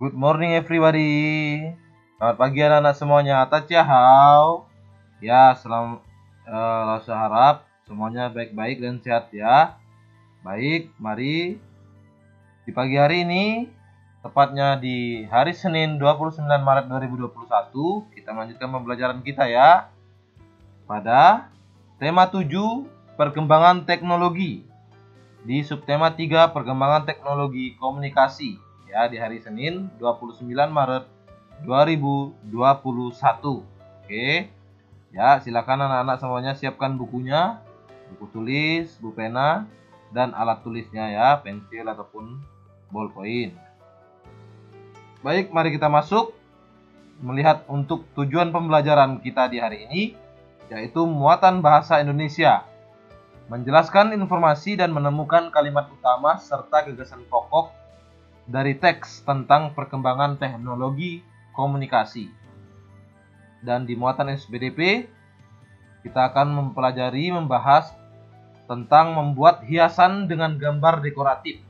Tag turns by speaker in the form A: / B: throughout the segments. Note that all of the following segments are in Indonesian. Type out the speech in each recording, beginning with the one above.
A: Good morning everybody. Selamat pagi anak-anak semuanya. Hao. Ya, saya harap semuanya baik-baik dan sehat ya. Baik, mari di pagi hari ini, tepatnya di hari Senin 29 Maret 2021, kita melanjutkan pembelajaran kita ya. Pada tema 7, perkembangan teknologi. Di subtema 3, perkembangan teknologi komunikasi. Ya, di hari Senin 29 Maret 2021. Oke. Ya, silakan anak-anak semuanya siapkan bukunya, buku tulis, buku pena, dan alat tulisnya ya, pensil ataupun ballpoint. Baik, mari kita masuk melihat untuk tujuan pembelajaran kita di hari ini, yaitu muatan bahasa Indonesia. Menjelaskan informasi dan menemukan kalimat utama serta gagasan pokok dari teks tentang perkembangan teknologi komunikasi. Dan di muatan SBDP, kita akan membahas tentang membuat hiasan dengan gambar dekoratif.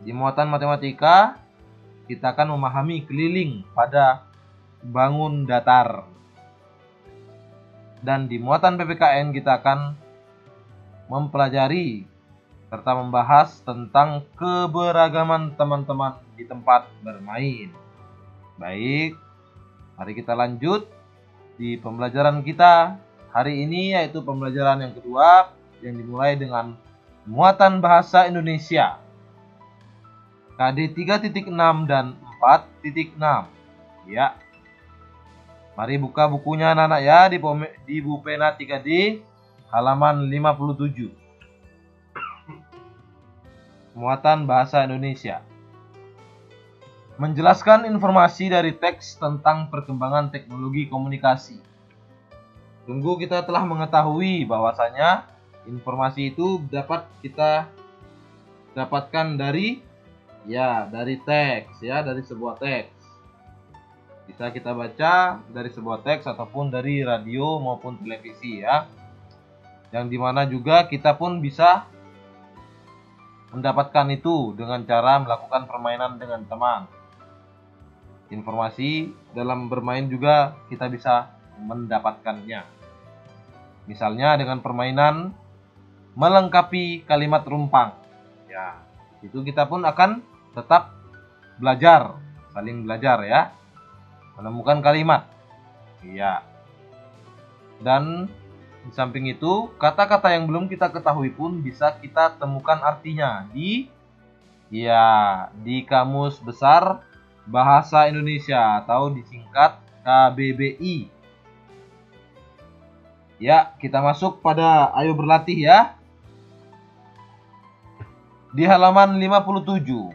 A: Di muatan matematika, kita akan memahami keliling pada bangun datar. Dan di muatan PPKN, kita akan mempelajari serta membahas tentang keberagaman teman-teman di tempat bermain. Baik, mari kita lanjut di pembelajaran kita hari ini, yaitu pembelajaran yang kedua yang dimulai dengan muatan bahasa Indonesia. KD 3.6 dan 4.6. Ya. Mari buka bukunya anak-anak ya di buku pena 3D halaman 57. Muatan bahasa Indonesia. Menjelaskan informasi dari teks tentang perkembangan teknologi komunikasi. Sungguh kita telah mengetahui bahwasanya informasi itu dapat kita dapatkan dari teks ya, dari sebuah teks. Bisa kita baca dari sebuah teks ataupun dari radio maupun televisi ya. Yang dimana juga kita pun bisa mendapatkan itu dengan cara melakukan permainan dengan teman. Informasi dalam bermain juga kita bisa mendapatkannya. Misalnya dengan permainan melengkapi kalimat rumpang. Ya, itu kita pun akan tetap belajar, saling belajar ya. Menemukan kalimat. Iya. Dan di samping itu, kata-kata yang belum kita ketahui pun bisa kita temukan artinya di Kamus Besar Bahasa Indonesia atau disingkat KBBI. Ya, kita masuk pada ayo berlatih ya. Di halaman 57.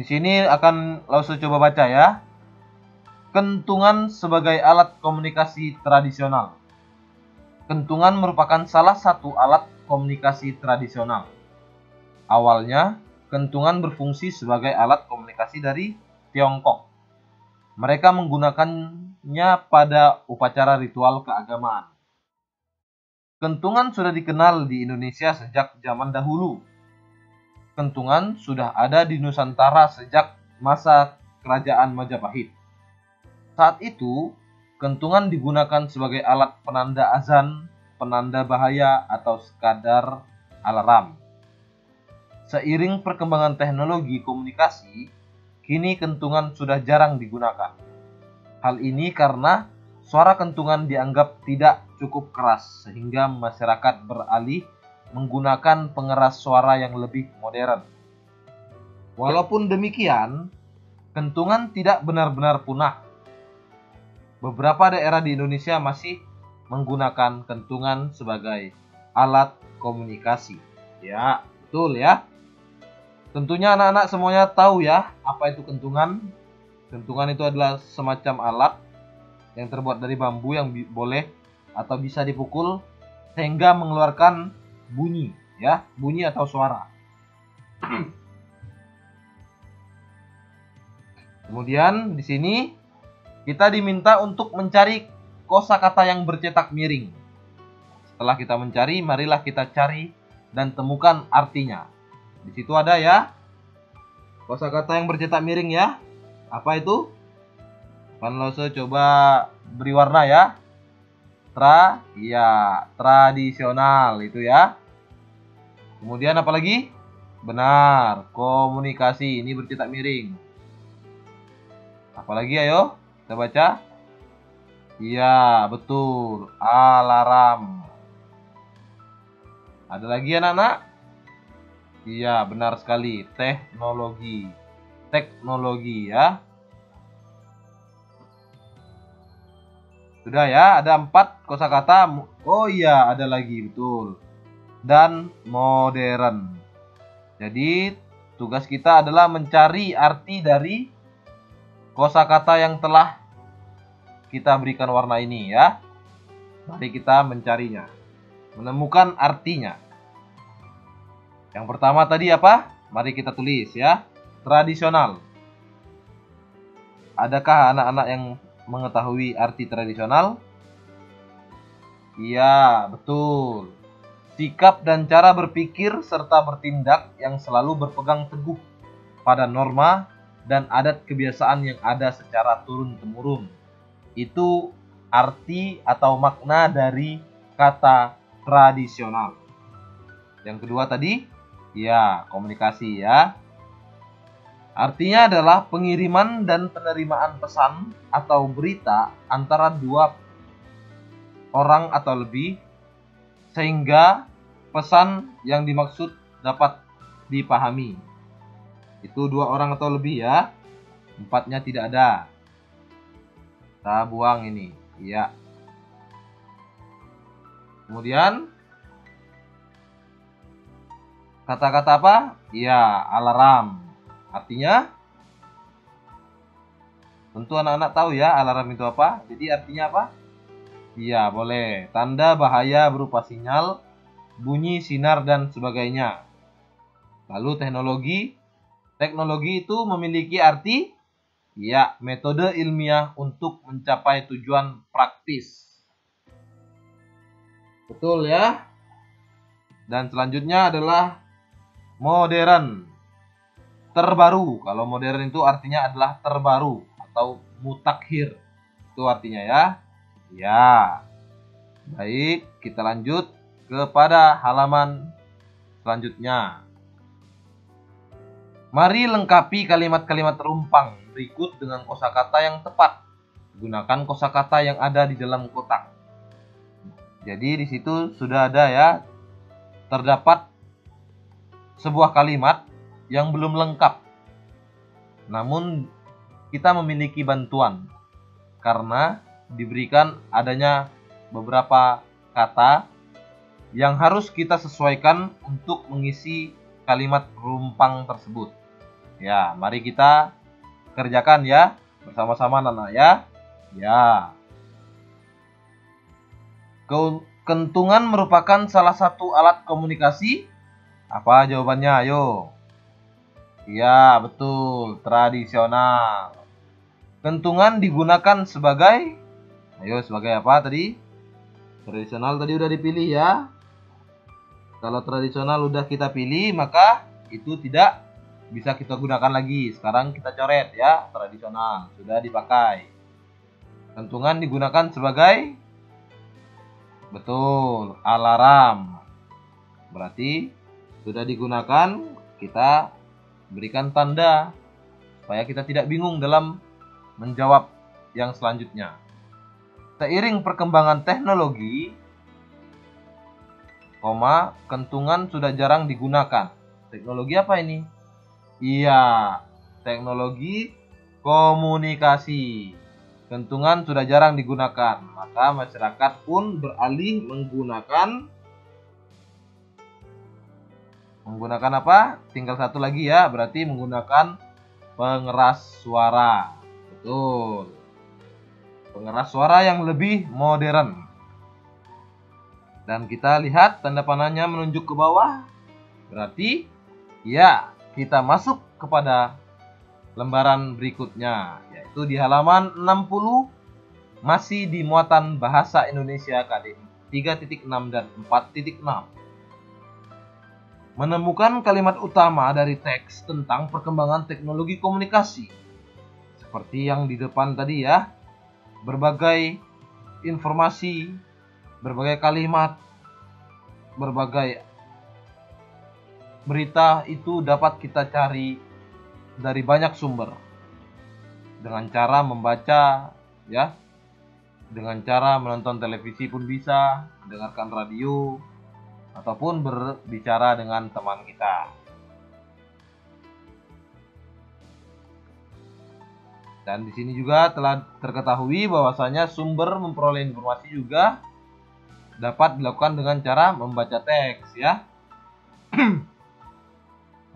A: Di sini akan langsung coba baca ya. Kentungan sebagai alat komunikasi tradisional. Kentungan merupakan salah satu alat komunikasi tradisional. Awalnya, kentungan berfungsi sebagai alat komunikasi dari Tiongkok. Mereka menggunakannya pada upacara ritual keagamaan. Kentungan sudah dikenal di Indonesia sejak zaman dahulu. Kentungan sudah ada di Nusantara sejak masa Kerajaan Majapahit. Saat itu, kentungan digunakan sebagai alat penanda azan, penanda bahaya, atau sekadar alarm. Seiring perkembangan teknologi komunikasi, kini kentungan sudah jarang digunakan. Hal ini karena suara kentungan dianggap tidak cukup keras, sehingga masyarakat beralih menggunakan pengeras suara yang lebih modern. Walaupun demikian, kentungan tidak benar-benar punah. Beberapa daerah di Indonesia masih menggunakan kentungan sebagai alat komunikasi. Ya, betul ya. Tentunya anak-anak semuanya tahu ya apa itu kentungan. Kentungan itu adalah semacam alat yang terbuat dari bambu yang boleh atau bisa dipukul sehingga mengeluarkan bunyi ya, bunyi atau suara. Kemudian di sini kita diminta untuk mencari kosakata yang bercetak miring. Setelah kita mencari, marilah kita cari dan temukan artinya. Di situ ada ya kosakata yang bercetak miring ya. Apa itu? Panlose coba beri warna ya. Tradisional itu ya. Kemudian apa lagi? Benar, komunikasi ini bercetak miring. Apalagi ayo, kita baca. Iya, betul, alarm. Ada lagi anak-anak? Iya, benar sekali, teknologi. Teknologi ya. Sudah ya, ada 4 kosakata. Oh iya, ada lagi, betul. Dan modern. Jadi, tugas kita adalah mencari arti dari kosakata yang telah kita berikan warna ini ya. Mari kita mencarinya. Menemukan artinya. Yang pertama tadi apa? Mari kita tulis ya. Tradisional. Adakah anak-anak yang mengetahui arti tradisional? Iya, betul. Sikap dan cara berpikir serta bertindak yang selalu berpegang teguh pada norma dan adat kebiasaan yang ada secara turun-temurun. Itu arti atau makna dari kata tradisional. Yang kedua tadi, ya, komunikasi ya. Artinya adalah pengiriman dan penerimaan pesan atau berita antara 2 orang atau lebih, sehingga pesan yang dimaksud dapat dipahami. Itu 2 orang atau lebih ya. 4-nya tidak ada. Kita buang ini. Ya. Kemudian kata-kata apa? Ya, alarm. Artinya tentu anak-anak tahu ya alarm itu apa. Jadi artinya apa? Iya, boleh. Tanda bahaya berupa sinyal, bunyi, sinar, dan sebagainya. Lalu teknologi. Teknologi itu memiliki arti, ya, metode ilmiah untuk mencapai tujuan praktis. Betul ya? Dan selanjutnya adalah modern. Terbaru. Kalau modern itu artinya adalah terbaru atau mutakhir. Itu artinya ya. Ya. Baik, kita lanjut kepada halaman selanjutnya. Mari lengkapi kalimat-kalimat terumpang berikut dengan kosakata yang tepat. Gunakan kosakata yang ada di dalam kotak. Jadi di situ sudah ada ya, terdapat sebuah kalimat yang belum lengkap. Namun kita memiliki bantuan karena diberikan adanya beberapa kata yang harus kita sesuaikan untuk mengisi kalimat rumpang tersebut. Ya, mari kita kerjakan ya bersama-sama anak-anak ya. Ya. Kentungan merupakan salah satu alat komunikasi. Apa jawabannya? Ayo. Iya, betul. Tradisional. Kentungan digunakan sebagai, ayo, sebagai apa tadi? Tradisional tadi udah dipilih ya. Kalau tradisional udah kita pilih, maka itu tidak bisa kita gunakan lagi. Sekarang kita coret ya, tradisional. Sudah dipakai. Kentungan digunakan sebagai, betul, alarm. Berarti sudah digunakan, kita berikan tanda supaya kita tidak bingung dalam menjawab yang selanjutnya. Seiring perkembangan teknologi, kentungan sudah jarang digunakan. Teknologi apa ini? Iya, teknologi komunikasi. Kentungan sudah jarang digunakan, maka masyarakat pun beralih menggunakan apa? Tinggal satu lagi ya, berarti menggunakan pengeras suara. Betul. Pengeras suara yang lebih modern. Dan kita lihat tanda panahnya menunjuk ke bawah. Berarti ya, kita masuk kepada lembaran berikutnya, yaitu di halaman 60, masih di muatan bahasa Indonesia KD 3.6 dan 4.6. Menemukan kalimat utama dari teks tentang perkembangan teknologi komunikasi. Seperti yang di depan tadi ya, berbagai informasi, berbagai kalimat, berbagai berita itu dapat kita cari dari banyak sumber. Dengan cara membaca ya, dengan cara menonton televisi pun bisa, mendengarkan radio, ataupun berbicara dengan teman kita. Dan di sini juga telah terketahui bahwasanya sumber memperoleh informasi juga dapat dilakukan dengan cara membaca teks ya.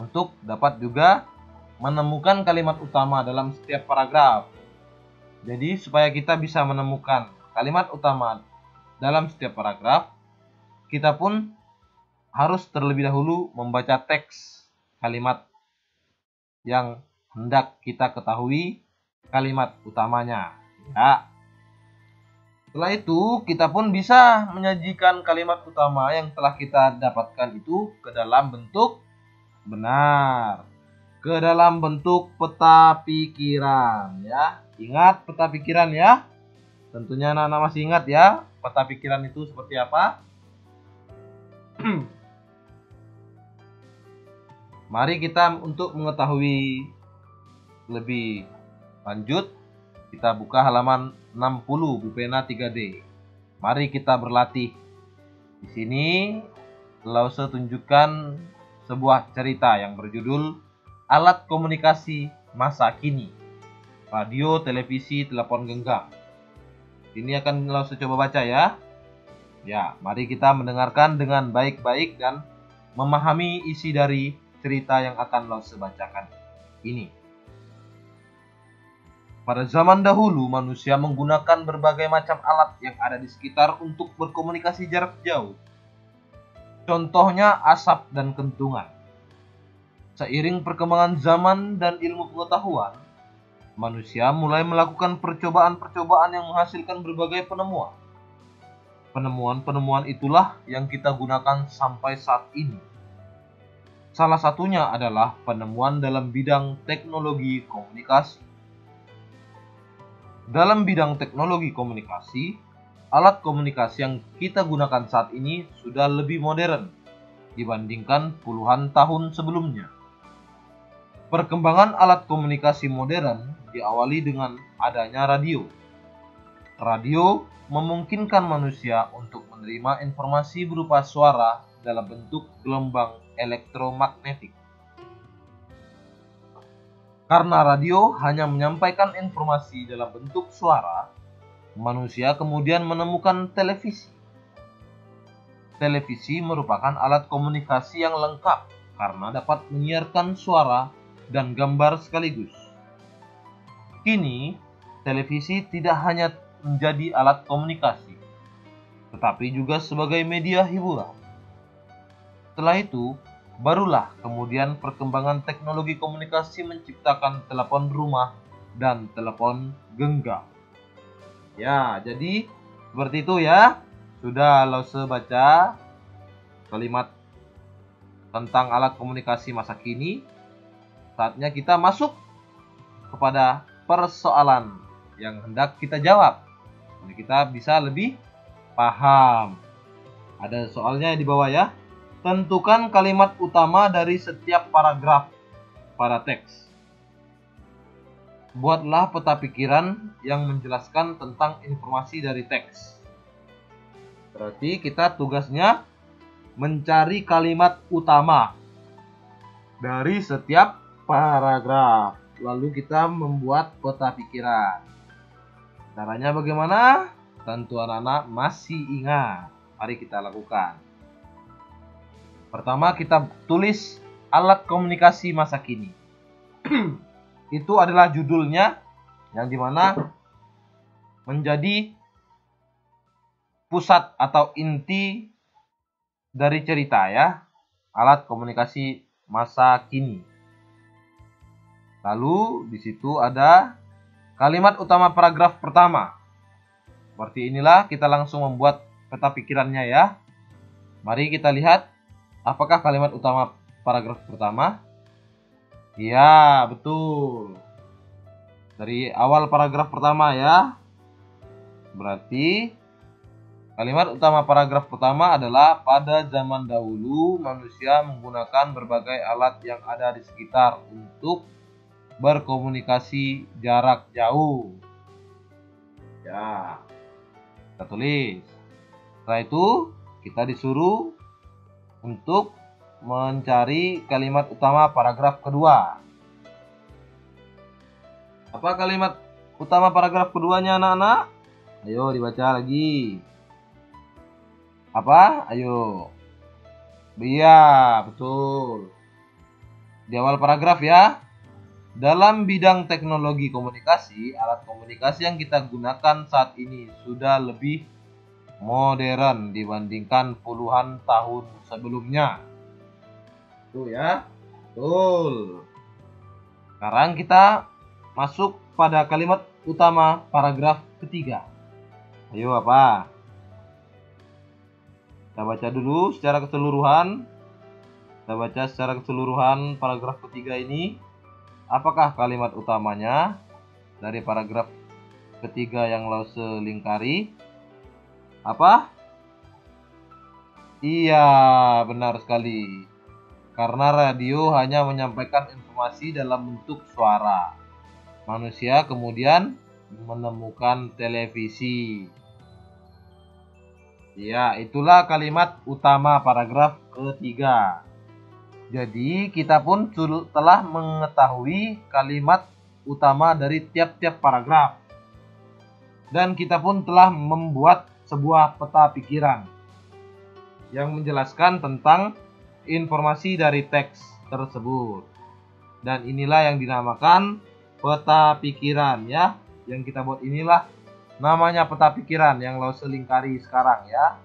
A: Untuk dapat juga menemukan kalimat utama dalam setiap paragraf. Jadi supaya kita bisa menemukan kalimat utama dalam setiap paragraf, kita pun harus terlebih dahulu membaca teks kalimat yang hendak kita ketahui kalimat utamanya ya. Setelah itu kita pun bisa menyajikan kalimat utama yang telah kita dapatkan itu ke dalam bentuk ke dalam bentuk peta pikiran ya. Ingat peta pikiran ya, tentunya anak-anak masih ingat ya peta pikiran itu seperti apa. Mari kita untuk mengetahui lebih lanjut, kita buka halaman 60 Bu Pena 3D. Mari kita berlatih. Di sini Lause tunjukkan sebuah cerita yang berjudul Alat Komunikasi Masa Kini. Radio, televisi, telepon genggam. Ini akan Lause coba baca ya. Ya, mari kita mendengarkan dengan baik-baik dan memahami isi dari cerita yang akan Lause bacakan ini. Pada zaman dahulu, manusia menggunakan berbagai macam alat yang ada di sekitar untuk berkomunikasi jarak jauh. Contohnya asap dan kentungan. Seiring perkembangan zaman dan ilmu pengetahuan, manusia mulai melakukan percobaan-percobaan yang menghasilkan berbagai penemuan. Penemuan-penemuan itulah yang kita gunakan sampai saat ini. Salah satunya adalah penemuan dalam bidang teknologi komunikasi. Dalam bidang teknologi komunikasi, alat komunikasi yang kita gunakan saat ini sudah lebih modern dibandingkan puluhan tahun sebelumnya. Perkembangan alat komunikasi modern diawali dengan adanya radio. Radio memungkinkan manusia untuk menerima informasi berupa suara dalam bentuk gelombang elektromagnetik. Karena radio hanya menyampaikan informasi dalam bentuk suara, manusia kemudian menemukan televisi. Televisi merupakan alat komunikasi yang lengkap karena dapat menyiarkan suara dan gambar sekaligus. Kini, televisi tidak hanya menjadi alat komunikasi, tetapi juga sebagai media hiburan. Setelah itu, barulah kemudian perkembangan teknologi komunikasi menciptakan telepon rumah dan telepon genggam. Ya, jadi seperti itu ya. Sudah Lause baca kalimat tentang alat komunikasi masa kini. Saatnya kita masuk kepada persoalan yang hendak kita jawab. Jadi kita bisa lebih paham. Ada soalnya di bawah ya. Tentukan kalimat utama dari setiap paragraf pada teks. Buatlah peta pikiran yang menjelaskan tentang informasi dari teks. Berarti kita tugasnya mencari kalimat utama dari setiap paragraf. Lalu kita membuat peta pikiran. Caranya bagaimana? Tentu anak-anak masih ingat. Mari kita lakukan. Pertama kita tulis alat komunikasi masa kini. Itu adalah judulnya yang dimana menjadi pusat atau inti dari cerita ya. Alat komunikasi masa kini. Lalu di situ ada kalimat utama paragraf pertama. Seperti inilah kita langsung membuat peta pikirannya ya. Mari kita lihat. Apakah kalimat utama paragraf pertama? Ya, betul. Dari awal paragraf pertama ya. Berarti kalimat utama paragraf pertama adalah pada zaman dahulu manusia menggunakan berbagai alat yang ada di sekitar untuk berkomunikasi jarak jauh. Ya, kita tulis. Setelah itu kita disuruh untuk mencari kalimat utama paragraf kedua. Apa kalimat utama paragraf keduanya, anak-anak? Ayo dibaca lagi. Apa? Ayo. Iya, betul. Di awal paragraf ya. Dalam bidang teknologi komunikasi, alat komunikasi yang kita gunakan saat ini sudah lebih modern dibandingkan puluhan tahun sebelumnya. Itu ya. Betul. Sekarang kita masuk pada kalimat utama paragraf ketiga. Ayo apa? Kita baca dulu secara keseluruhan. Kita baca secara keseluruhan paragraf ketiga ini. Apakah kalimat utamanya dari paragraf ketiga yang Lause lingkari? Apa? Iya, benar sekali. Karena radio hanya menyampaikan informasi dalam bentuk suara. Manusia kemudian menemukan televisi. Ya, itulah kalimat utama paragraf ketiga. Jadi, kita pun telah mengetahui kalimat utama dari tiap-tiap paragraf. Dan kita pun telah membuat sebuah peta pikiran yang menjelaskan tentang informasi dari teks tersebut. Dan inilah yang dinamakan peta pikiran ya. Yang kita buat inilah namanya peta pikiran yang Lause lingkari sekarang ya.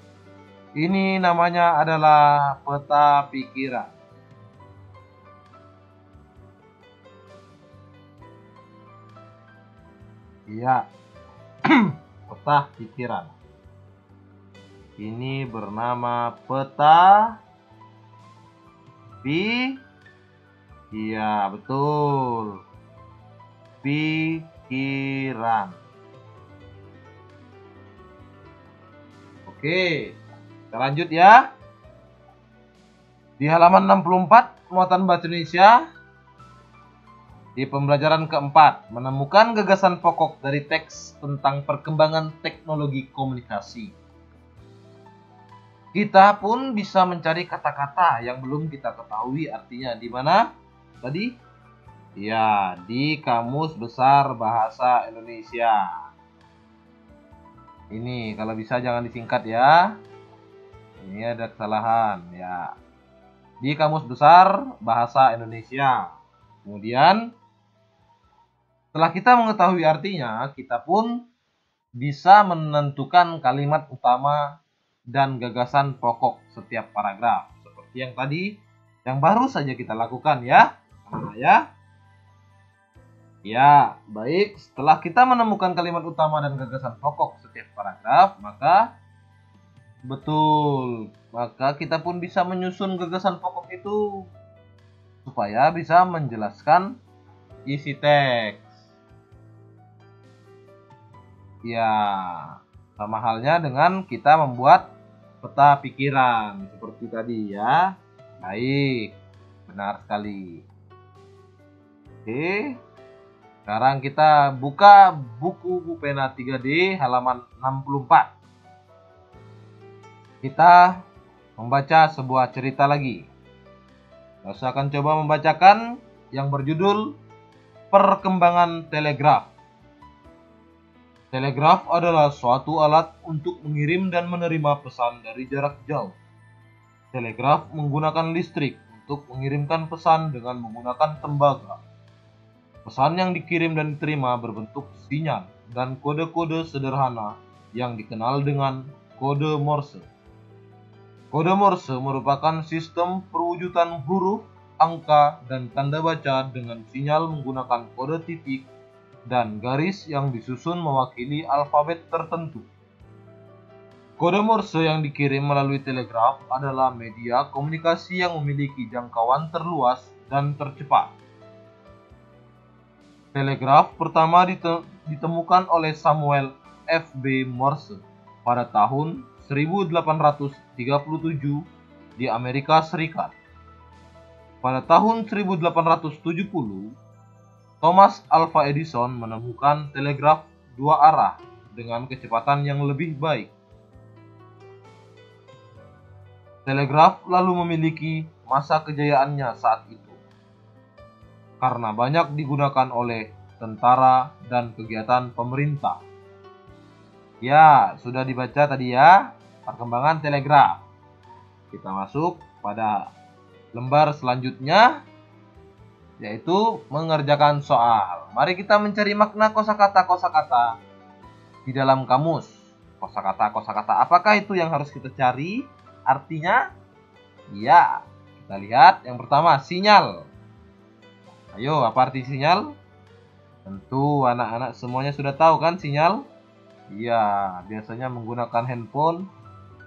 A: Ini namanya adalah peta pikiran. Iya. Peta pikiran. Ini bernama peta Iya, betul. Pikiran. Oke, kita lanjut ya. Di halaman 64 muatan bahasa Indonesia di pembelajaran keempat, menemukan gagasan pokok dari teks tentang perkembangan teknologi komunikasi. Kita pun bisa mencari kata-kata yang belum kita ketahui artinya di mana tadi? Ya, di Kamus Besar Bahasa Indonesia. Ini kalau bisa jangan disingkat ya. Ini ada kesalahan ya. Di Kamus Besar Bahasa Indonesia. Kemudian setelah kita mengetahui artinya, kita pun bisa menentukan kalimat utama dan gagasan pokok setiap paragraf. Seperti yang tadi, yang baru saja kita lakukan ya. Nah, ya. Ya, baik. Setelah kita menemukan kalimat utama dan gagasan pokok setiap paragraf, maka kita pun bisa menyusun gagasan pokok itu supaya bisa menjelaskan isi teks. Ya, sama halnya dengan kita membuat peta pikiran seperti tadi ya. Baik, benar sekali. Oke. Sekarang kita buka buku pena 3D halaman 64. Kita membaca sebuah cerita lagi. Saya akan coba membacakan yang berjudul Perkembangan Telegraf. Telegraf adalah suatu alat untuk mengirim dan menerima pesan dari jarak jauh. Telegraf menggunakan listrik untuk mengirimkan pesan dengan menggunakan tembaga. Pesan yang dikirim dan diterima berbentuk sinyal dan kode-kode sederhana yang dikenal dengan kode Morse. Kode Morse merupakan sistem perwujudan huruf, angka, dan tanda baca dengan sinyal menggunakan kode titik dan garis yang disusun mewakili alfabet tertentu. Kode Morse yang dikirim melalui telegraf adalah media komunikasi yang memiliki jangkauan terluas dan tercepat. Telegraf pertama ditemukan oleh Samuel F.B. Morse pada tahun 1837 di Amerika Serikat. Pada tahun 1870, Thomas Alva Edison menemukan telegraf dua arah dengan kecepatan yang lebih baik. Telegraf lalu memiliki masa kejayaannya saat itu, karena banyak digunakan oleh tentara dan kegiatan pemerintah. Ya, sudah dibaca tadi ya, perkembangan telegraf. Kita masuk pada lembar selanjutnya, yaitu mengerjakan soal. Mari kita mencari makna kosakata-kosakata di dalam kamus. Kosakata-kosakata, apakah itu yang harus kita cari? Artinya, ya, kita lihat yang pertama, sinyal. Ayo, apa arti sinyal? Tentu anak-anak semuanya sudah tahu kan sinyal? Iya, biasanya menggunakan handphone.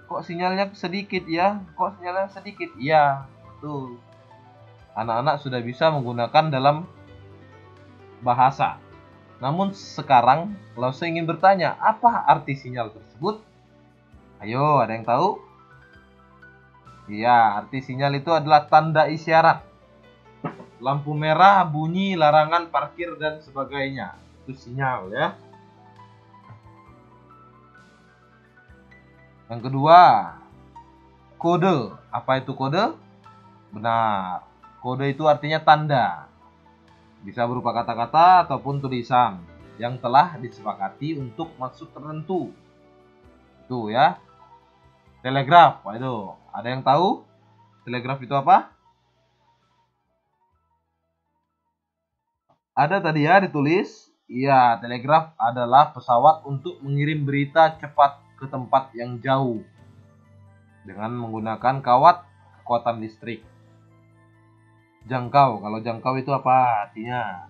A: Kok sinyalnya sedikit ya? Kok sinyalnya sedikit? Iya, betul. Anak-anak sudah bisa menggunakan dalam bahasa. Namun sekarang, kalau saya ingin bertanya, apa arti sinyal tersebut? Ayo, ada yang tahu? Iya, arti sinyal itu adalah tanda isyarat. Lampu merah, bunyi, larangan parkir, dan sebagainya. Itu sinyal ya. Yang kedua, kode. Apa itu kode? Benar, kode itu artinya tanda. Bisa berupa kata-kata ataupun tulisan yang telah disepakati untuk maksud tertentu. Itu ya. Telegraf, waduh, ada yang tahu telegraf itu apa? Ada tadi ya ditulis. Iya, telegraf adalah pesawat untuk mengirim berita cepat ke tempat yang jauh dengan menggunakan kawat kekuatan listrik. Jangkau, kalau jangkau itu apa artinya?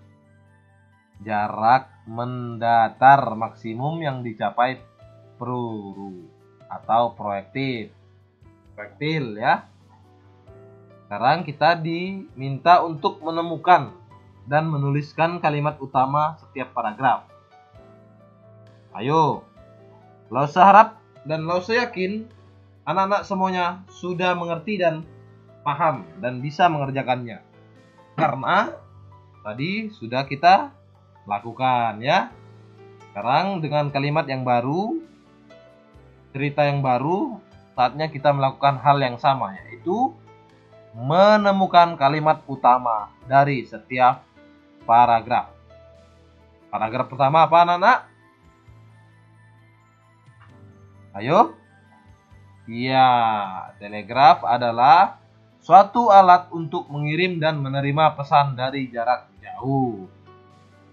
A: Jarak mendatar maksimum yang dicapai peluru atau proyektil. Proyektil ya. Sekarang kita diminta untuk menemukan dan menuliskan kalimat utama setiap paragraf. Ayo, saya harap dan saya yakin anak-anak semuanya sudah mengerti dan paham dan bisa mengerjakannya. Karena tadi sudah kita lakukan ya. Sekarang dengan kalimat yang baru, cerita yang baru, saatnya kita melakukan hal yang sama, yaitu menemukan kalimat utama dari setiap paragraf. Paragraf pertama apa anak-anak? Ayo. Iya, telegraf adalah suatu alat untuk mengirim dan menerima pesan dari jarak jauh.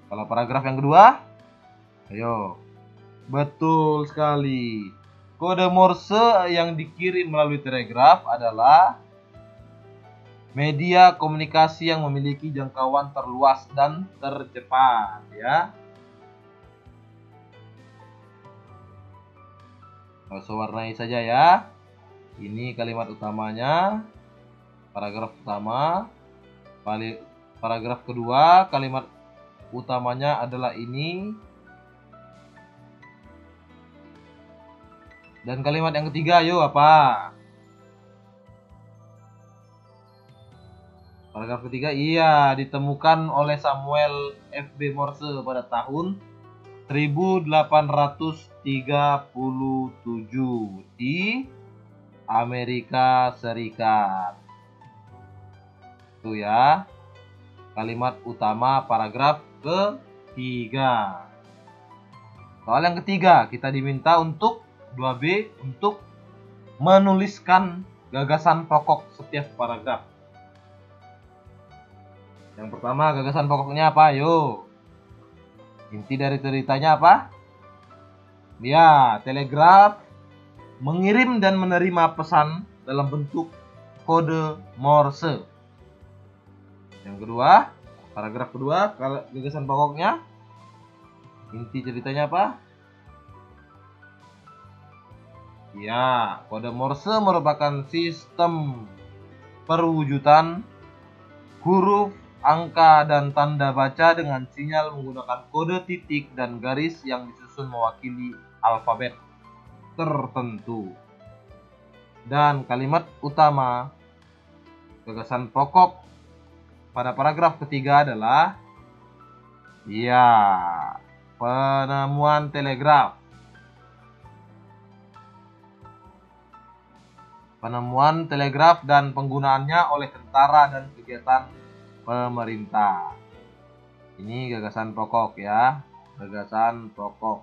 A: Kalau paragraf yang kedua? Ayo. Betul sekali. Kode Morse yang dikirim melalui telegraf adalah media komunikasi yang memiliki jangkauan terluas dan tercepat ya. Saya warnai saja ya. Ini kalimat utamanya. Paragraf pertama. Paragraf kedua, kalimat utamanya adalah ini. Dan kalimat yang ketiga, ayo apa? Paragraf ketiga, iya, ditemukan oleh Samuel F.B. Morse pada tahun 1837 di Amerika Serikat. Itu ya, kalimat utama paragraf ketiga. Soal yang ketiga, kita diminta untuk 2B untuk menuliskan gagasan pokok setiap paragraf. Yang pertama, gagasan pokoknya apa? Ayo. Inti dari ceritanya apa? Ya, telegraf mengirim dan menerima pesan dalam bentuk kode Morse. Yang kedua, paragraf kedua, gagasan pokoknya. Inti ceritanya apa? Ya, kode Morse merupakan sistem perwujudan huruf, angka, dan tanda baca dengan sinyal menggunakan kode titik dan garis yang disusun mewakili alfabet tertentu. Dan kalimat utama gagasan pokok pada paragraf ketiga adalah penemuan telegraf. Penemuan telegraf dan penggunaannya oleh tentara dan kegiatan pemerintah. Ini gagasan pokok ya, gagasan pokok.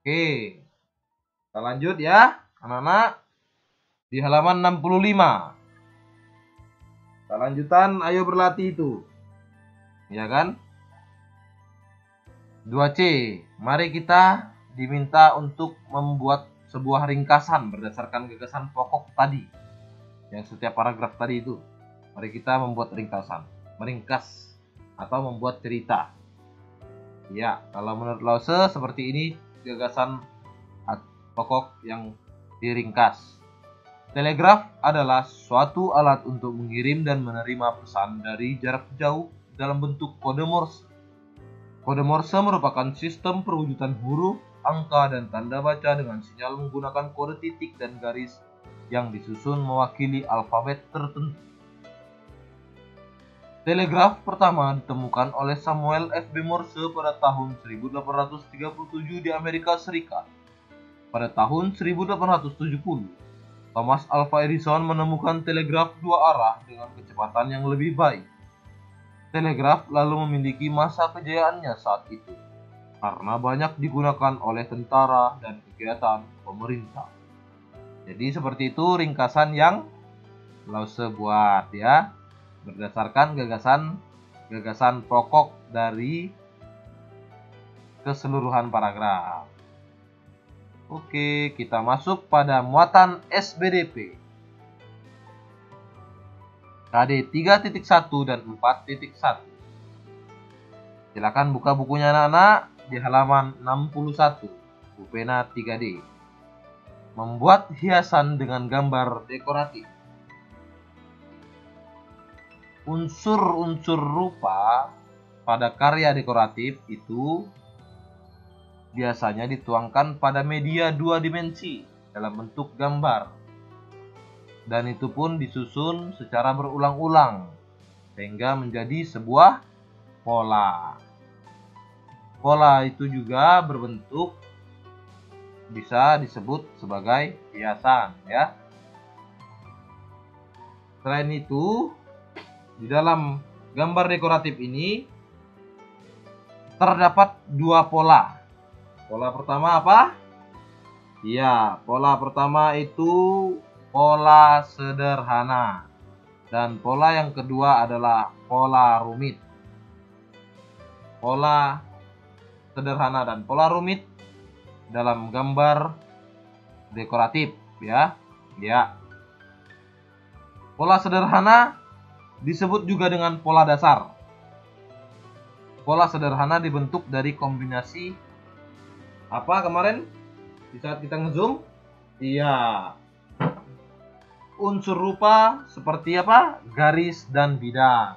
A: Oke, kita lanjut ya, anak-anak. Di halaman 65. Kita lanjutan, ayo berlatih itu. Ya kan? 2C, mari kita diminta untuk membuat sebuah ringkasan berdasarkan gagasan pokok tadi. Yang setiap paragraf tadi itu. Mari kita membuat ringkasan. Meringkas atau membuat cerita. Ya, kalau menurut Lause seperti ini gagasan pokok yang diringkas. Telegraf adalah suatu alat untuk mengirim dan menerima pesan dari jarak jauh dalam bentuk kode Morse. Kode Morse merupakan sistem perwujudan huruf, angka, dan tanda baca dengan sinyal menggunakan kode titik dan garis yang disusun mewakili alfabet tertentu. Telegraf pertama ditemukan oleh Samuel F.B. Morse pada tahun 1837 di Amerika Serikat. Pada tahun 1870, Thomas Alva Edison menemukan telegraf dua arah dengan kecepatan yang lebih baik. Telegraf lalu memiliki masa kejayaannya saat itu, karena banyak digunakan oleh tentara dan kegiatan pemerintah. Jadi seperti itu ringkasan yang Lause buat ya, berdasarkan gagasan pokok dari keseluruhan paragraf. Oke, kita masuk pada muatan SBDP. KD 3.1 dan 4.1. Silakan buka bukunya anak-anak di halaman 61, Pupena 3D. Membuat hiasan dengan gambar dekoratif. Unsur-unsur rupa pada karya dekoratif itu biasanya dituangkan pada media dua dimensi dalam bentuk gambar. Dan itu pun disusun secara berulang-ulang sehingga menjadi sebuah pola. Pola itu juga berbentuk bisa disebut sebagai hiasan ya. Selain itu, di dalam gambar dekoratif ini terdapat dua pola. Pola pertama apa? Ya, pola pertama itu pola sederhana. Dan pola yang kedua adalah pola rumit. Pola sederhana dan pola rumit dalam gambar dekoratif ya. Ya. Pola sederhana disebut juga dengan pola dasar. Pola sederhana dibentuk dari kombinasi apa kemarin di saat kita ngezoom? Iya. Unsur rupa seperti apa? Garis dan bidang.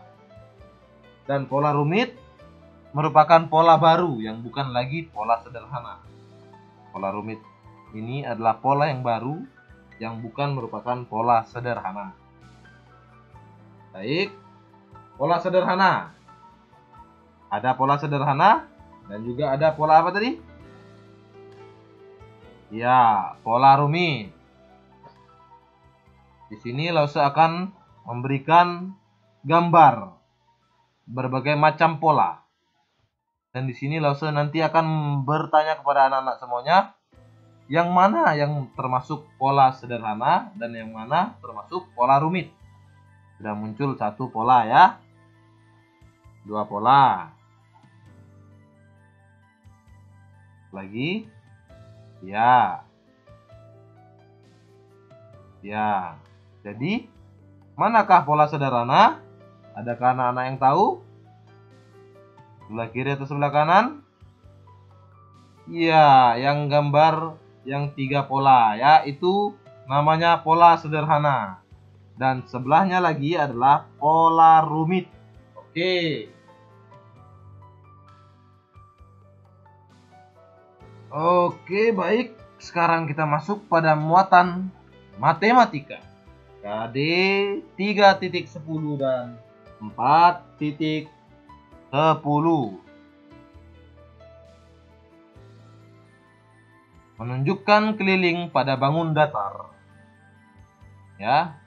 A: Dan pola rumit merupakan pola baru yang bukan lagi pola sederhana. Pola rumit ini adalah pola yang baru yang bukan merupakan pola sederhana. Baik. Pola sederhana. Ada pola sederhana dan juga ada pola apa tadi? Ya, pola rumit. Di sini Lause akan memberikan gambar berbagai macam pola. Dan di sini Lause nanti akan bertanya kepada anak-anak semuanya, yang mana yang termasuk pola sederhana dan yang mana termasuk pola rumit. Sudah muncul satu pola ya. Dua pola. Lagi. Ya. Ya. Jadi, manakah pola sederhana? Adakah anak-anak yang tahu? Sebelah kiri atau sebelah kanan? Iya, yang gambar yang 3 pola ya, itu namanya pola sederhana. Dan sebelahnya lagi adalah pola rumit. Oke. Oke, baik. Sekarang kita masuk pada muatan matematika. KD 3.10 dan 4.10. Menunjukkan keliling pada bangun datar. Ya.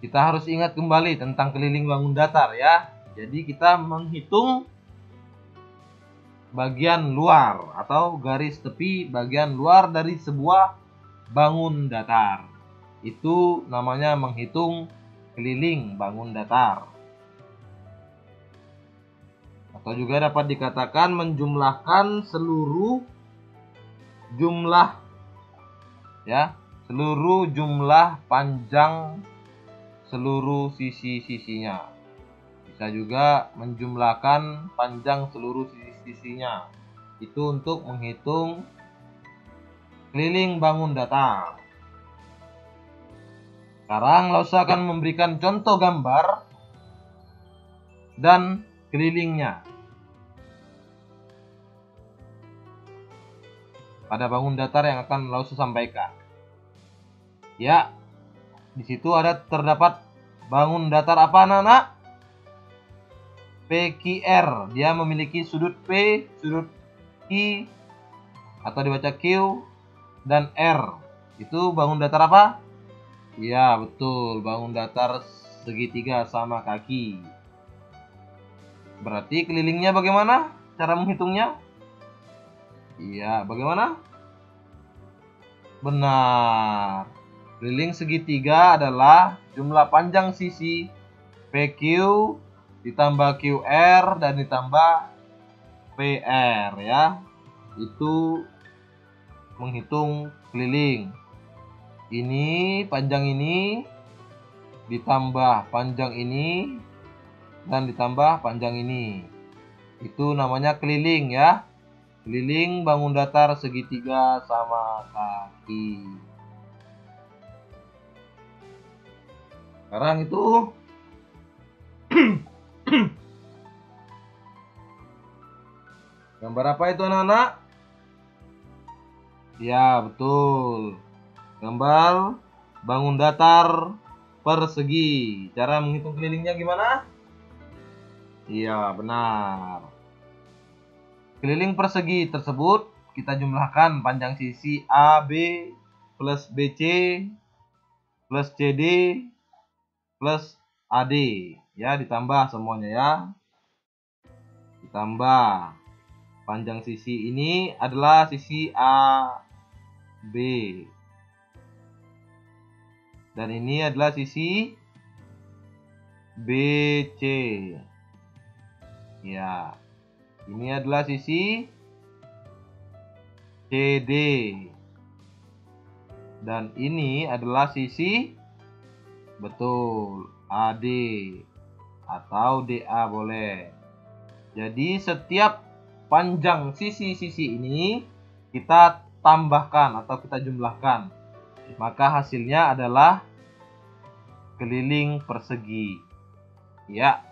A: Kita harus ingat kembali tentang keliling bangun datar ya. Jadi kita menghitung bagian luar atau garis tepi bagian luar dari sebuah bangun datar. Itu namanya menghitung keliling bangun datar. Atau juga dapat dikatakan menjumlahkan seluruh jumlah ya, seluruh jumlah panjang seluruh sisi-sisinya. Bisa juga menjumlahkan panjang seluruh sisi-sisinya. Itu untuk menghitung keliling bangun datar. Sekarang Lausa akan memberikan contoh gambar dan kelilingnya pada bangun datar yang akan Lausa sampaikan. Ya, di situ terdapat bangun datar apa anak-anak? PQR. Dia memiliki sudut P, sudut Q atau dibaca Q dan R. Itu bangun datar apa? Ya, betul. Bangun datar segitiga sama kaki. Berarti kelilingnya bagaimana? Cara menghitungnya? Iya, bagaimana? Benar. Keliling segitiga adalah jumlah panjang sisi PQ ditambah QR dan ditambah PR ya. Itu menghitung keliling. Ini panjang ini ditambah panjang ini dan ditambah panjang ini. Itu namanya keliling ya. Keliling bangun datar segitiga sama kaki. Sekarang itu gambar apa itu anak-anak? Ya, betul. Gambar bangun datar persegi. Cara menghitung kelilingnya gimana? Iya, benar. Keliling persegi tersebut kita jumlahkan panjang sisi AB plus BC plus CD plus AD ya, ditambah semuanya ya. Ditambah panjang sisi ini adalah sisi AB dan ini adalah sisi BC ya. Ini adalah sisi CD dan ini adalah sisi betul AD atau DA boleh. Jadi setiap panjang sisi-sisi ini kita tambahkan atau kita jumlahkan. Maka hasilnya adalah keliling persegi. Ya.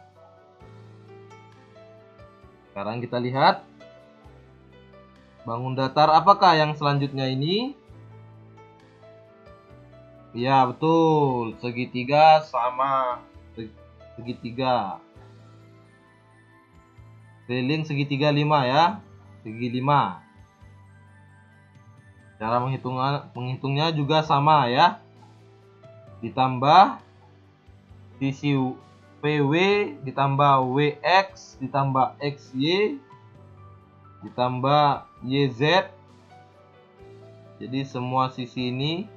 A: Sekarang kita lihat bangun datar apakah yang selanjutnya ini? Ya, betul. Segitiga sama segitiga. Keliling segitiga 5 ya. Segi 5. Cara menghitungnya juga sama ya. Ditambah sisi PW ditambah WX ditambah XY ditambah YZ. Jadi semua sisi ini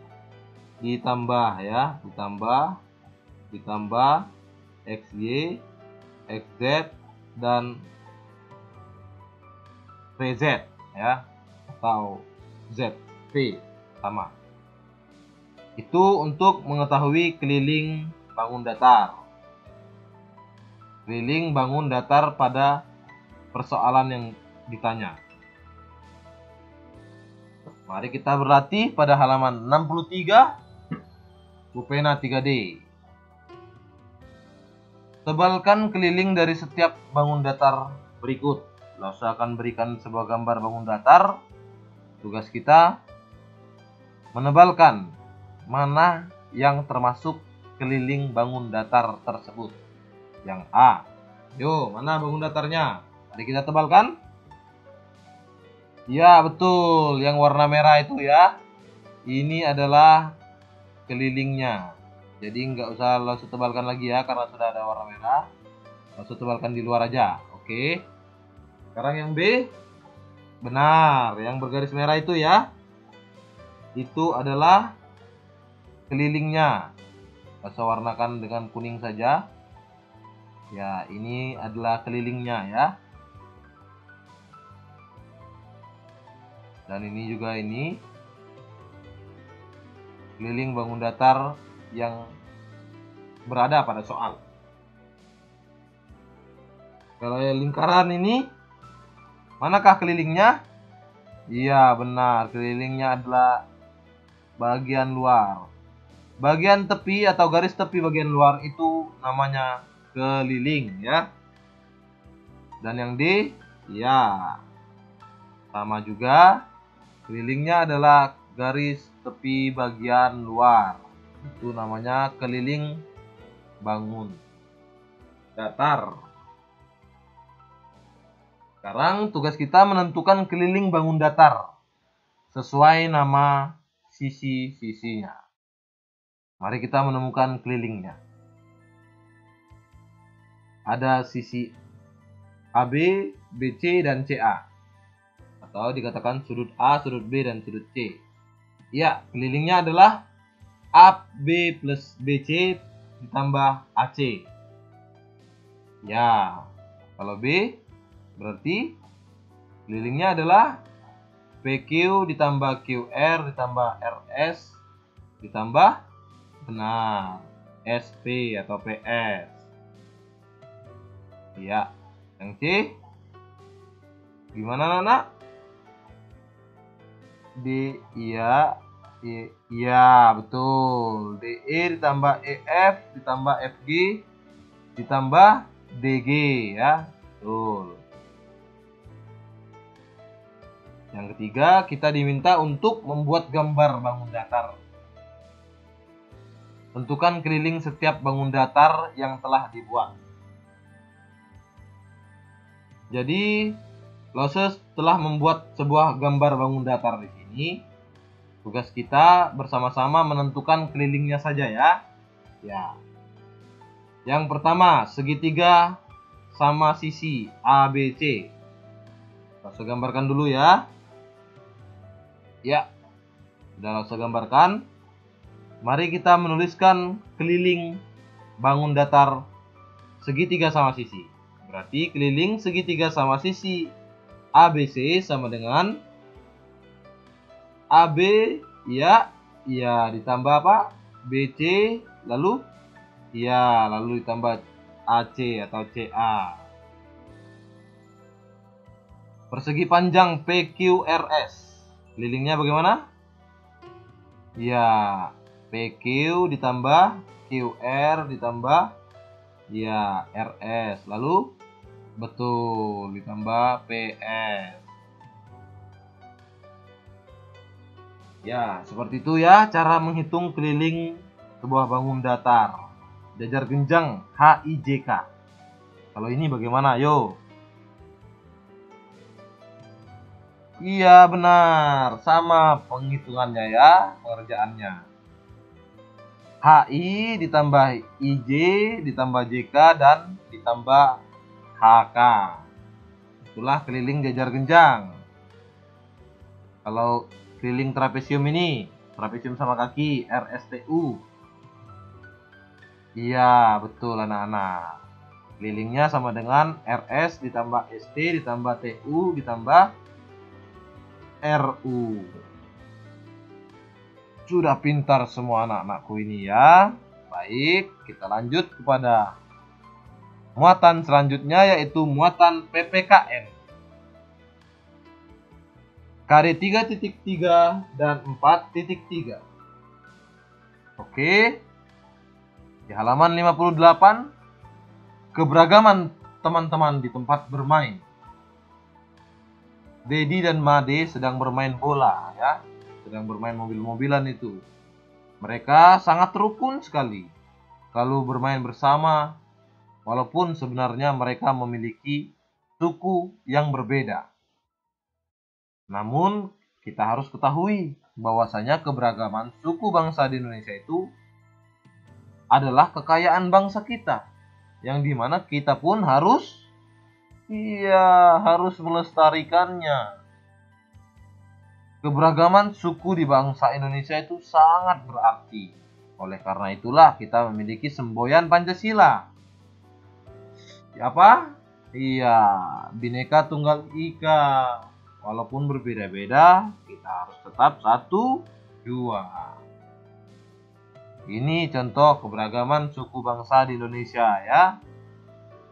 A: ditambah ya, ditambah XY, XZ dan PZ ya, atau ZP sama. Itu untuk mengetahui keliling bangun datar. Keliling bangun datar pada persoalan yang ditanya. Mari kita berlatih pada halaman 63, pulpena 3D. Tebalkan keliling dari setiap bangun datar berikut. Lause akan berikan sebuah gambar bangun datar. Tugas kita menebalkan mana yang termasuk keliling bangun datar tersebut. Yang A. Yo, mana bangun datarnya? Mari kita tebalkan. Ya, betul. Yang warna merah itu ya. Ini adalah kelilingnya. Jadi nggak usah langsung tebalkan lagi ya, karena sudah ada warna merah. Langsung tebalkan di luar aja. Oke. Sekarang yang B. Benar, yang bergaris merah itu ya. Itu adalah kelilingnya. Langsung warnakan dengan kuning saja. Ya, ini adalah kelilingnya ya. Dan ini juga ini keliling bangun datar yang berada pada soal. Kalau yang lingkaran ini, manakah kelilingnya? Iya, benar, kelilingnya adalah bagian luar. Bagian tepi atau garis tepi bagian luar itu namanya keliling ya. Dan yang D, ya, sama juga. Kelilingnya adalah garis tepi bagian luar. Itu namanya keliling bangun datar. Sekarang tugas kita menentukan keliling bangun datar sesuai nama sisi-sisinya. Mari kita menemukan kelilingnya. Ada sisi AB, BC, dan CA. Atau dikatakan sudut A, sudut B, dan sudut C. Ya, kelilingnya adalah AB plus BC ditambah AC. Ya, kalau B berarti kelilingnya adalah PQ ditambah QR ditambah RS ditambah, benar, SP atau PS. Ya, yang C gimana anak? D, iya, iya betul. DE ditambah EF ditambah FG ditambah DG ya, betul. Yang ketiga, kita diminta untuk membuat gambar bangun datar. Tentukan keliling setiap bangun datar yang telah dibuat. Jadi, Lause telah membuat sebuah gambar bangun datar di sini. Tugas kita bersama-sama menentukan kelilingnya saja ya. Ya. Yang pertama, segitiga sama sisi ABC. Lause gambarkan dulu ya. Ya. Sudah Lause gambarkan. Mari kita menuliskan keliling bangun datar segitiga sama sisi. Berarti keliling segitiga sama sisi ABC sama dengan AB, ya, ya, ditambah apa? BC, lalu ya, lalu ditambah AC atau CA. Persegi panjang PQRS. Kelilingnya bagaimana? Ya, PQ ditambah QR ditambah ya RS, lalu betul ditambah PS. Ya, seperti itu ya cara menghitung keliling sebuah bangun datar. Jajar genjang HIJK. Kalau ini bagaimana? Yo. Iya, benar. Sama penghitungannya ya, pengerjaannya. HI ditambah IJ ditambah JK dan ditambah HK. Itulah keliling jajar genjang. Kalau keliling trapesium ini, trapesium sama kaki, RSTU. Iya, betul anak-anak. Kelilingnya sama dengan RS ditambah ST ditambah TU ditambah RU. Sudah pintar semua anak-anakku ini ya. Baik, kita lanjut kepada muatan selanjutnya, yaitu muatan PPKN. KD 3.3 dan 4.3. Oke. Di halaman 58, keberagaman teman-teman di tempat bermain. Dedi dan Made sedang bermain bola ya, sedang bermain mobil-mobilan itu. Mereka sangat rukun sekali kalau bermain bersama, walaupun sebenarnya mereka memiliki suku yang berbeda. Namun kita harus ketahui bahwasanya keberagaman suku bangsa di Indonesia itu adalah kekayaan bangsa kita, yang dimana kita pun harus melestarikannya. Keberagaman suku di bangsa Indonesia itu sangat berarti. Oleh karena itulah kita memiliki semboyan Pancasila. Apa? Iya, Bhinneka Tunggal Ika. Walaupun berbeda-beda, kita harus tetap satu, dua. Ini contoh keberagaman suku bangsa di Indonesia ya.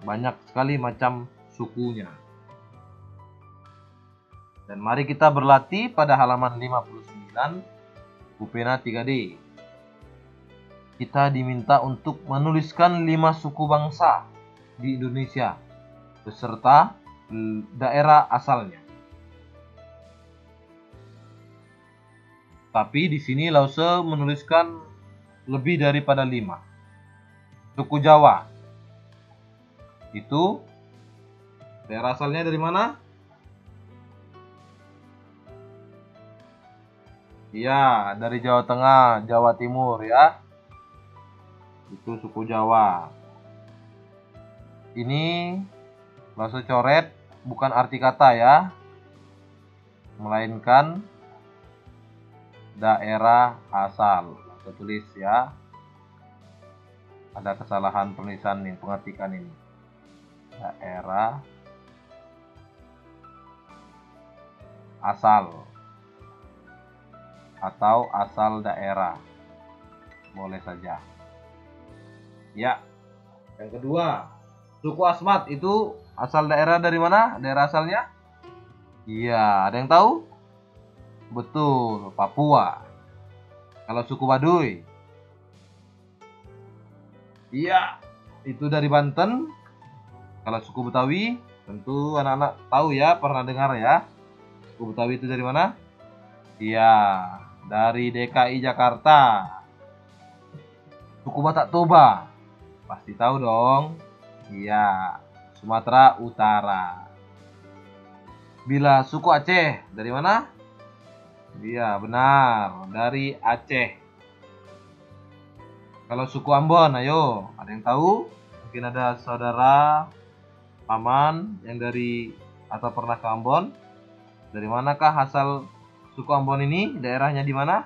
A: Banyak sekali macam sukunya. Dan mari kita berlatih pada halaman 59, buku pena 3D. Kita diminta untuk menuliskan 5 suku bangsa di Indonesia beserta daerah asalnya. Tapi di sini Lause menuliskan lebih daripada 5. Suku Jawa. Itu daerah asalnya dari mana? Iya, dari Jawa Tengah, Jawa Timur ya. Itu suku Jawa. Ini Lause coret bukan arti kata ya, melainkan daerah asal. Saya tulis ya. Ada kesalahan penulisan nih, pengetikan ini. Daerah asal atau asal daerah. Boleh saja. Ya. Yang kedua, suku Asmat itu asal daerah dari mana? Daerah asalnya? Iya, ada yang tahu? Betul, Papua. Kalau suku Baduy? Iya, itu dari Banten. Kalau suku Betawi, tentu anak-anak tahu ya, pernah dengar ya. Suku Betawi itu dari mana? Iya, dari DKI Jakarta. Suku Batak Toba, pasti tahu dong. Iya, Sumatera Utara. Bila suku Aceh, dari mana? Iya, benar, dari Aceh. Kalau suku Ambon, ayo, ada yang tahu? Mungkin ada saudara, paman yang dari atau pernah ke Ambon. Dari manakah asal suku Ambon ini? Daerahnya di mana?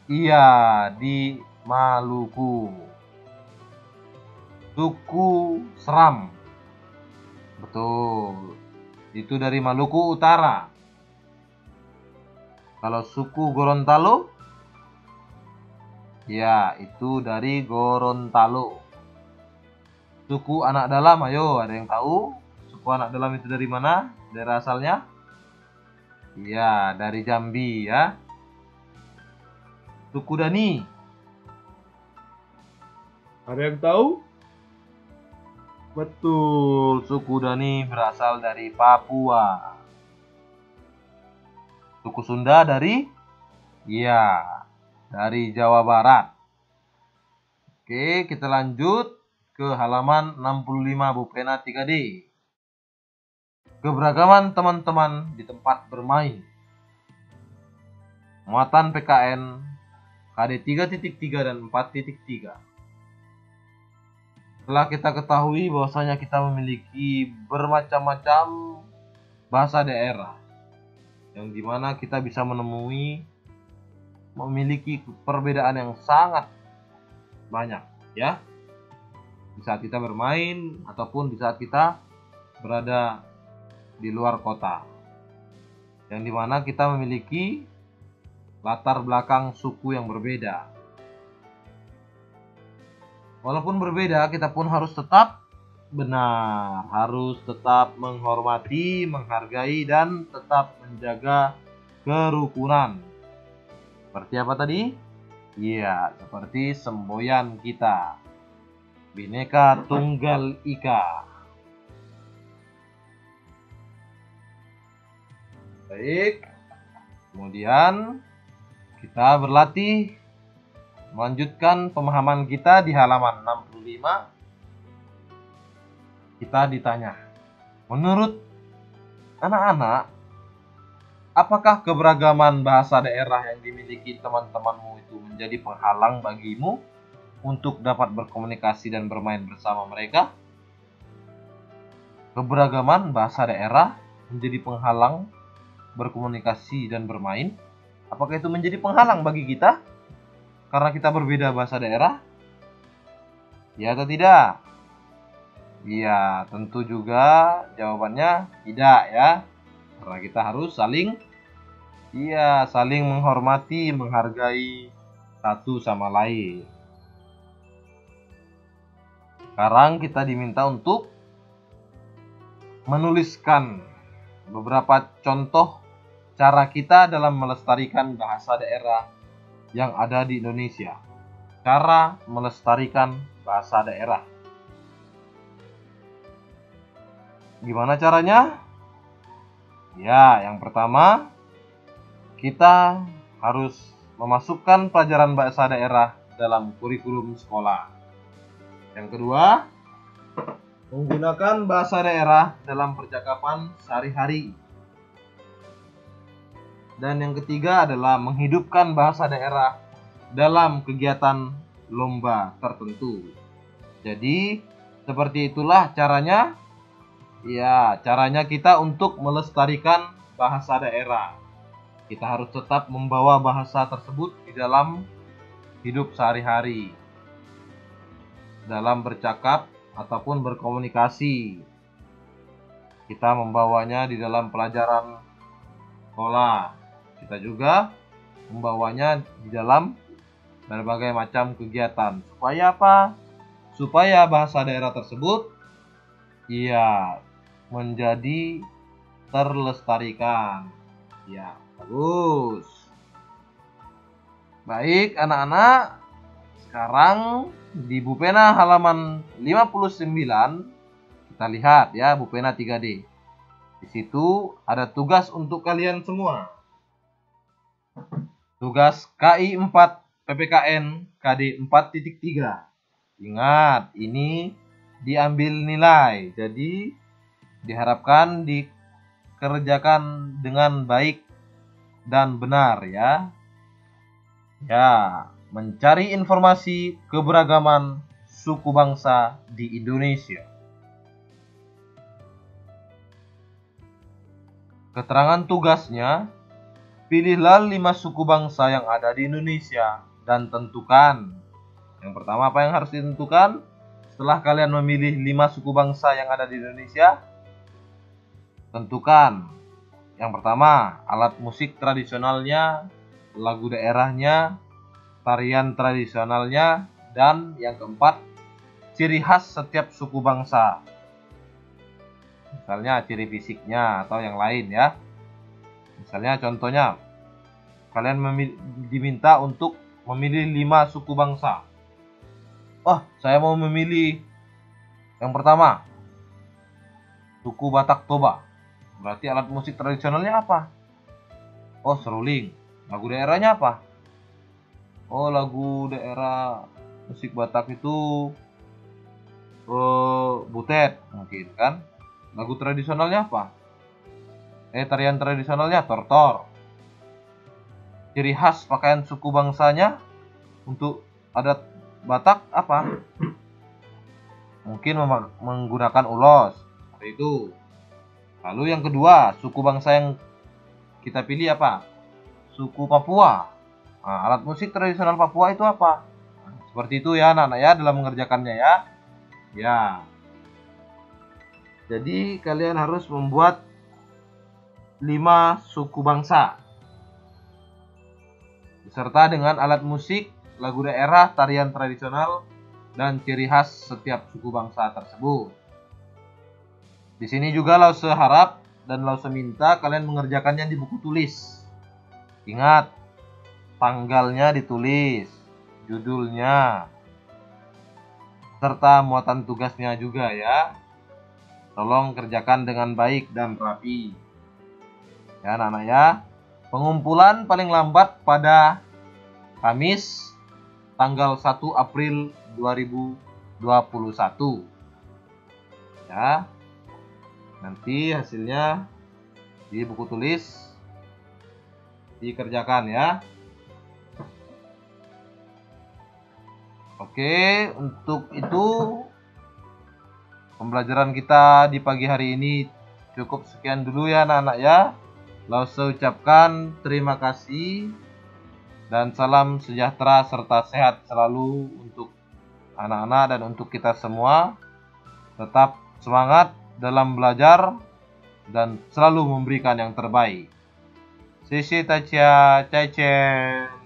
A: Iya, di Maluku. Suku Seram. Betul. Itu dari Maluku Utara. Kalau suku Gorontalo? Ya, itu dari Gorontalo. Suku Anak Dalam, ayo, ada yang tahu? Suku Anak Dalam itu dari mana? Daerah asalnya? Ya, dari Jambi ya. Suku Dani. Ada yang tahu? Betul, suku Dani berasal dari Papua. Suku Sunda dari? Iya, dari Jawa Barat. Oke, kita lanjut ke halaman 65 buku pena 3D. Keberagaman teman-teman di tempat bermain. Muatan PKN KD 3.3 dan 4.3. Setelah kita ketahui bahwasanya kita memiliki bermacam-macam bahasa daerah, yang dimana kita bisa memiliki perbedaan yang sangat banyak ya, di saat kita bermain ataupun di saat kita berada di luar kota, yang dimana kita memiliki latar belakang suku yang berbeda. Walaupun berbeda, kita pun harus tetap Benar, harus tetap menghormati, menghargai, dan tetap menjaga kerukunan. Seperti apa tadi? Iya, seperti semboyan kita. Bhinneka Tunggal Ika. Baik. Kemudian kita berlatih melanjutkan pemahaman kita di halaman 65. Kita ditanya, menurut anak-anak, apakah keberagaman bahasa daerah yang dimiliki teman-temanmu itu menjadi penghalang bagimu untuk dapat berkomunikasi dan bermain bersama mereka? Keberagaman bahasa daerah menjadi penghalang berkomunikasi dan bermain? Apakah itu menjadi penghalang bagi kita karena kita berbeda bahasa daerah? Ya atau tidak? Iya, tentu juga jawabannya tidak ya. Karena kita harus saling menghormati, menghargai satu sama lain. Sekarang kita diminta untuk menuliskan beberapa contoh cara kita dalam melestarikan bahasa daerah yang ada di Indonesia. Cara melestarikan bahasa daerah. Gimana caranya? Ya, yang pertama, kita harus memasukkan pelajaran bahasa daerah dalam kurikulum sekolah. Yang kedua, menggunakan bahasa daerah dalam percakapan sehari-hari. Dan yang ketiga adalah menghidupkan bahasa daerah dalam kegiatan lomba tertentu. Jadi, seperti itulah caranya. Ya, caranya kita untuk melestarikan bahasa daerah. Kita harus tetap membawa bahasa tersebut di dalam hidup sehari-hari, dalam bercakap ataupun berkomunikasi. Kita membawanya di dalam pelajaran sekolah. Kita juga membawanya di dalam berbagai macam kegiatan. Supaya apa? Supaya bahasa daerah tersebut menjadi terlestarikan. Ya, bagus. Baik, anak-anak. Sekarang di Bupena halaman 59 kita lihat ya, Bupena 3D. Di situ ada tugas untuk kalian semua. Tugas KI 4 PPKN KD 4.3. Ingat, ini diambil nilai. Jadi diharapkan dikerjakan dengan baik dan benar ya. Ya, mencari informasi keberagaman suku bangsa di Indonesia. Keterangan tugasnya, pilihlah 5 suku bangsa yang ada di Indonesia dan tentukan. Yang pertama, apa yang harus ditentukan? Setelah kalian memilih 5 suku bangsa yang ada di Indonesia, tentukan. Yang pertama, alat musik tradisionalnya, lagu daerahnya, tarian tradisionalnya, dan yang keempat, ciri khas setiap suku bangsa. Misalnya ciri fisiknya atau yang lain ya. Misalnya contohnya, kalian diminta untuk memilih 5 suku bangsa. Oh, saya mau memilih yang pertama, suku Batak Toba. Berarti alat musik tradisionalnya apa? Oh, seruling. Lagu daerahnya apa? Oh, lagu daerah musik Batak itu butet mungkin kan? Lagu tradisionalnya apa? Tarian tradisionalnya tortor. Ciri khas pakaian suku bangsanya untuk adat Batak apa? Mungkin menggunakan ulos. Seperti itu. Lalu yang kedua, suku bangsa yang kita pilih apa? Suku Papua. Nah, alat musik tradisional Papua itu apa? Nah, seperti itu ya anak-anak ya dalam mengerjakannya ya. Ya. Jadi kalian harus membuat 5 suku bangsa. Beserta dengan alat musik, lagu daerah, tarian tradisional, dan ciri khas setiap suku bangsa tersebut. Di sini juga Lause harap dan Lause minta kalian mengerjakannya di buku tulis. Ingat, tanggalnya ditulis, judulnya, serta muatan tugasnya juga ya. Tolong kerjakan dengan baik dan rapi. Ya anak-anak ya. Pengumpulan paling lambat pada Kamis tanggal 1 April 2021. Ya. Nanti hasilnya di buku tulis dikerjakan ya. Oke, untuk itu pembelajaran kita di pagi hari ini cukup sekian dulu ya anak-anak ya. Lause ucapkan terima kasih dan salam sejahtera serta sehat selalu untuk anak-anak dan untuk kita semua. Tetap semangat dalam belajar dan selalu memberikan yang terbaik. Sisi Tachia, Cai.